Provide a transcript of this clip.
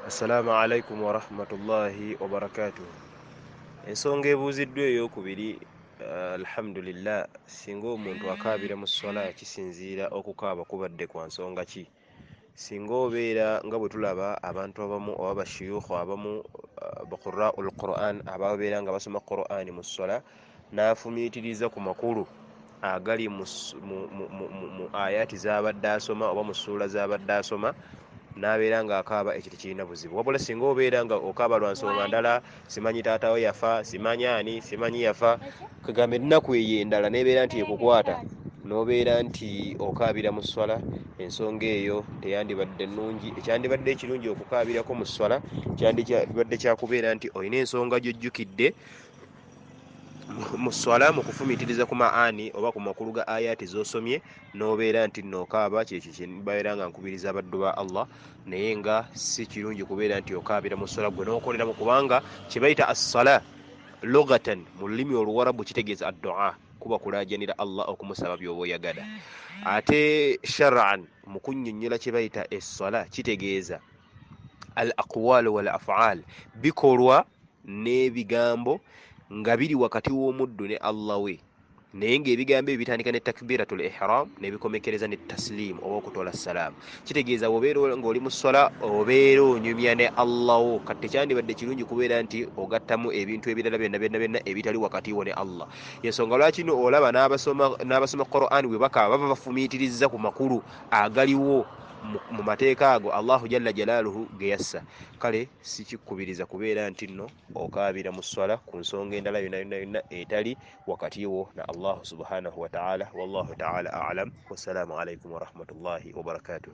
Assalamu alaikum wa rahmatullahi wa barakatuh. Ensonga ebuuziddwa ey'okubiri, alhamdulillah, singa omuntu akaabira mu swala kisinziira okukaaba kubadde kwa nsonga ki. Singa obeera nga bwe tulaba abantu abamu oba bashuyukhu abamu baqura'ul Qur'an ababeera nga basoma Qur'an mu swala n'afumiitiriza ku makulu agali mu ayati z'abadde asoma oba mu ssuula z'abadde asoma n'abeera ng'akaaba, ekyo tekirina buzibu. Wabula singa obeera nga okaaba lwa nsonga ndala, simanyi taata we yafa, simanyi ani, simanyi yafa, kagamba ennaku eyo endala n'ebeera nti ekukwata, n'obeera nti okaabira mu swala, ensonga eyo teyandibadde nnungi. Ekyandibadde ekirungi okukaabirako mu swala kyandibadde kyakubeera nti olina ensonga gy'ojjukidde mu swala mu kufumiitiriza ku maani oba ku makulu ga ayati z'osomye, n'obeera nti nookaaba. Kyekyo kye mbabeera nga nkubiriza abaddu ba Allah, naye nga si kirungi kubeera nti okaabira mu swala gwe n'okoleramu, kubanga kye bayita as-sala lugatan mu lulimi oluwarabu kitegeeza ad-du'a, kuba kulaajanira Allah, okumusaba by'oba oyagala. Ate shar'an mu kunnyonnyola kye bayita es-sala kitegeeza al aqwal wal af'al, bikolwa n'ebigambo nga biri wakati w'omuddu ne Allah we, naye ng'ebigambo ebyo bitandika ne takbiratul ihram ne bikomekereza ne taslim oba okutola salaamu. Kitegeeza bw'obeera ng'oli mu swala obeera onyumya ne Allah wo, kati tekyandibadde kirungi kubeera nti ogattamu ebintu ebirala byonna ebitali wakati wo ne Allah. Yensonga lwaki olaba n'abasoma Qur'an bwe bakaaba baba bafumiitiriza ku makulu agaliwo mu mateeka ago Allahu jalla jalaaluhu ge yassa. Kale sikikubiriza kubeera nti nno okaabira mu swala ku nsonga endala yonna etali wakati wo na Allah subhanahu wa ta'ala. Wallahu ta'ala a'lam. Wassalamu alaikum wa rahmatullahi wa barakatuh.